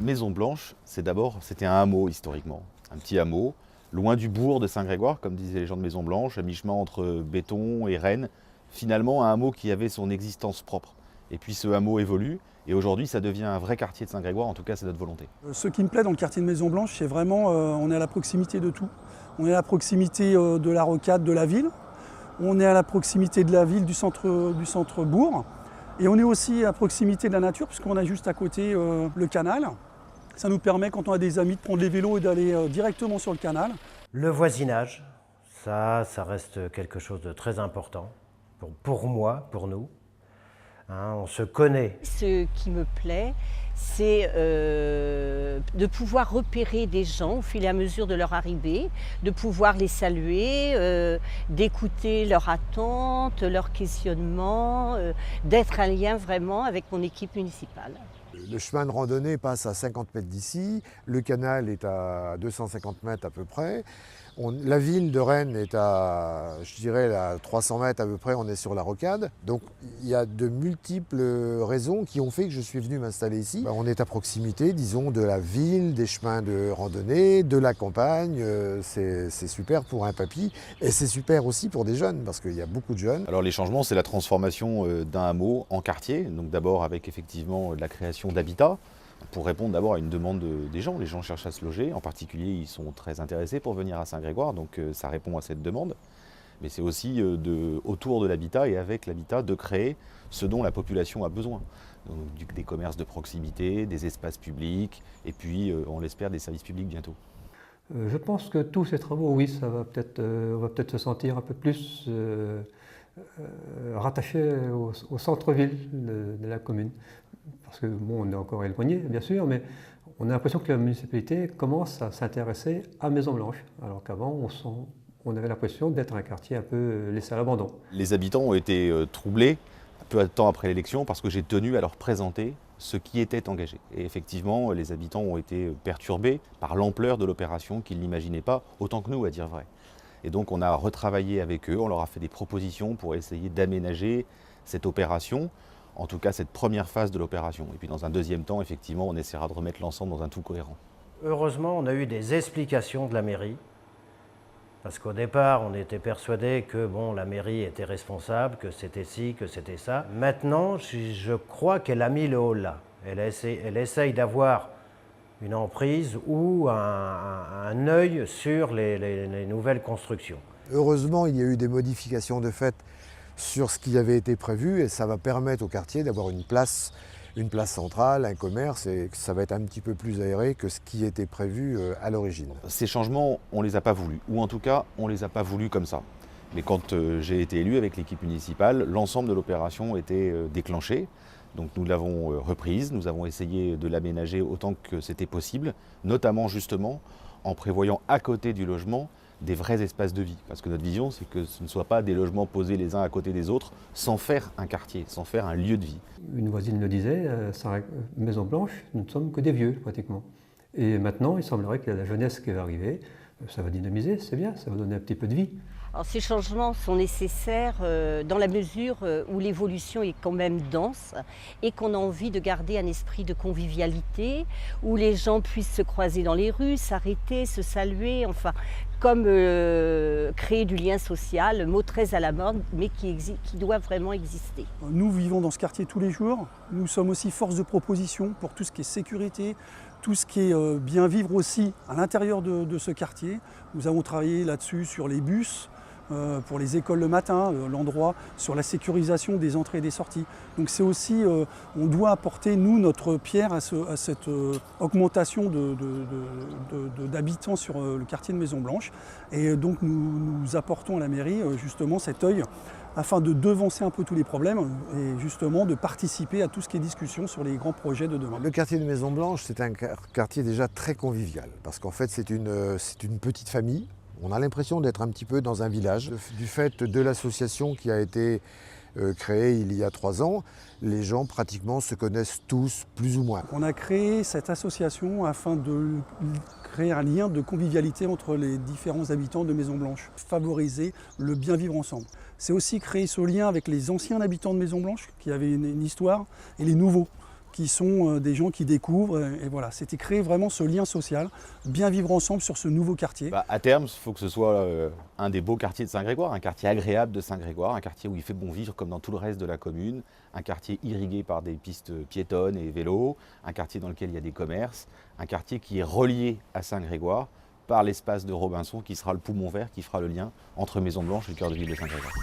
Maison Blanche, c'était un hameau historiquement, un petit hameau, loin du bourg de Saint-Grégoire, comme disaient les gens de Maison Blanche, à mi-chemin entre Béton et Rennes. Finalement, un hameau qui avait son existence propre. Et puis ce hameau évolue, et aujourd'hui, ça devient un vrai quartier de Saint-Grégoire, en tout cas, c'est notre volonté. Ce qui me plaît dans le quartier de Maison Blanche, c'est vraiment, on est à la proximité de tout. On est à la proximité de la rocade de la ville, on est à la proximité de la ville, du centre-bourg, et on est aussi à proximité de la nature, puisqu'on a juste à côté le canal. Ça nous permet, quand on a des amis, de prendre les vélos et d'aller directement sur le canal. Le voisinage, ça reste quelque chose de très important pour moi, pour nous. Hein, on se connaît. Ce qui me plaît, c'est de pouvoir repérer des gens au fur et à mesure de leur arrivée, de pouvoir les saluer, d'écouter leurs attentes, leurs questionnements, d'être un lien vraiment avec mon équipe municipale. Le chemin de randonnée passe à 50 mètres d'ici, le canal est à 250 mètres à peu près. La ville de Rennes est à, je dirais, à 300 mètres à peu près, on est sur la rocade. Donc il y a de multiples raisons qui ont fait que je suis venu m'installer ici. On est à proximité, disons, de la ville, des chemins de randonnée, de la campagne. C'est super pour un papy et c'est super aussi pour des jeunes parce qu'il y a beaucoup de jeunes. Alors les changements, c'est la transformation d'un hameau en quartier, donc d'abord avec effectivement la création d'habitats, pour répondre d'abord à une demande des gens. Les gens cherchent à se loger, en particulier ils sont très intéressés pour venir à Saint-Grégoire, donc ça répond à cette demande. Mais c'est aussi autour de l'habitat et avec l'habitat de créer ce dont la population a besoin. Donc, des commerces de proximité, des espaces publics et puis on l'espère des services publics bientôt. Je pense que tous ces travaux, oui, ça va on va peut-être se sentir un peu plus rattaché au centre-ville de la commune. Parce que bon, on est encore éloigné, bien sûr, mais on a l'impression que la municipalité commence à s'intéresser à Maison Blanche, alors qu'avant, on avait l'impression d'être un quartier un peu laissé à l'abandon. Les habitants ont été troublés peu de temps après l'élection parce que j'ai tenu à leur présenter ce qui était engagé. Et effectivement, les habitants ont été perturbés par l'ampleur de l'opération qu'ils n'imaginaient pas, autant que nous, à dire vrai. Et donc on a retravaillé avec eux, on leur a fait des propositions pour essayer d'aménager cette opération, en tout cas cette première phase de l'opération. Et puis dans un deuxième temps, effectivement, on essaiera de remettre l'ensemble dans un tout cohérent. Heureusement, on a eu des explications de la mairie, parce qu'au départ, on était persuadé que bon, la mairie était responsable, que c'était ci, que c'était ça. Maintenant, je crois qu'elle a mis le haut là. Elle essaye d'avoir une emprise ou un œil sur les nouvelles constructions. Heureusement, il y a eu des modifications de fait sur ce qui avait été prévu et ça va permettre au quartier d'avoir une place centrale, un commerce, et que ça va être un petit peu plus aéré que ce qui était prévu à l'origine. Ces changements, on ne les a pas voulus, ou en tout cas, on ne les a pas voulus comme ça. Mais quand j'ai été élu avec l'équipe municipale, l'ensemble de l'opération était déclenché. Donc nous l'avons reprise, nous avons essayé de l'aménager autant que c'était possible, notamment justement en prévoyant à côté du logement des vrais espaces de vie. Parce que notre vision, c'est que ce ne soit pas des logements posés les uns à côté des autres, sans faire un quartier, sans faire un lieu de vie. Une voisine le disait, Maison Blanche, nous ne sommes que des vieux, pratiquement. Et maintenant, il semblerait qu'il y a la jeunesse qui va arriver. Ça va dynamiser, c'est bien, ça va donner un petit peu de vie. Alors, ces changements sont nécessaires dans la mesure où l'évolution est quand même dense et qu'on a envie de garder un esprit de convivialité, où les gens puissent se croiser dans les rues, s'arrêter, se saluer, enfin, comme créer du lien social, mot très à la mode, mais qui doit vraiment exister. Nous vivons dans ce quartier tous les jours, nous sommes aussi force de proposition pour tout ce qui est sécurité, tout ce qui est bien vivre aussi à l'intérieur de ce quartier. Nous avons travaillé là-dessus sur les bus, pour les écoles le matin, l'endroit, sur la sécurisation des entrées et des sorties. Donc c'est aussi, on doit apporter, nous, notre pierre à cette augmentation d'habitants sur le quartier de Maison Blanche. Et donc nous apportons à la mairie justement cet œil afin de devancer un peu tous les problèmes et justement de participer à tout ce qui est discussion sur les grands projets de demain. Le quartier de Maison Blanche, c'est un quartier déjà très convivial parce qu'en fait c'est une petite famille. On a l'impression d'être un petit peu dans un village. Du fait de l'association qui a été créée il y a 3 ans, les gens pratiquement se connaissent tous, plus ou moins. On a créé cette association afin de créer un lien de convivialité entre les différents habitants de Maison Blanche, favoriser le bien vivre ensemble. C'est aussi créer ce lien avec les anciens habitants de Maison Blanche qui avaient une histoire et les nouveaux qui sont des gens qui découvrent. Et voilà, c'était créer vraiment ce lien social, bien vivre ensemble sur ce nouveau quartier. À terme, il faut que ce soit un des beaux quartiers de Saint-Grégoire, un quartier agréable de Saint-Grégoire, un quartier où il fait bon vivre comme dans tout le reste de la commune, un quartier irrigué par des pistes piétonnes et vélos, un quartier dans lequel il y a des commerces, un quartier qui est relié à Saint-Grégoire par l'espace de Robinson qui sera le poumon vert, qui fera le lien entre Maison Blanche et le cœur de ville de Saint-Grégoire.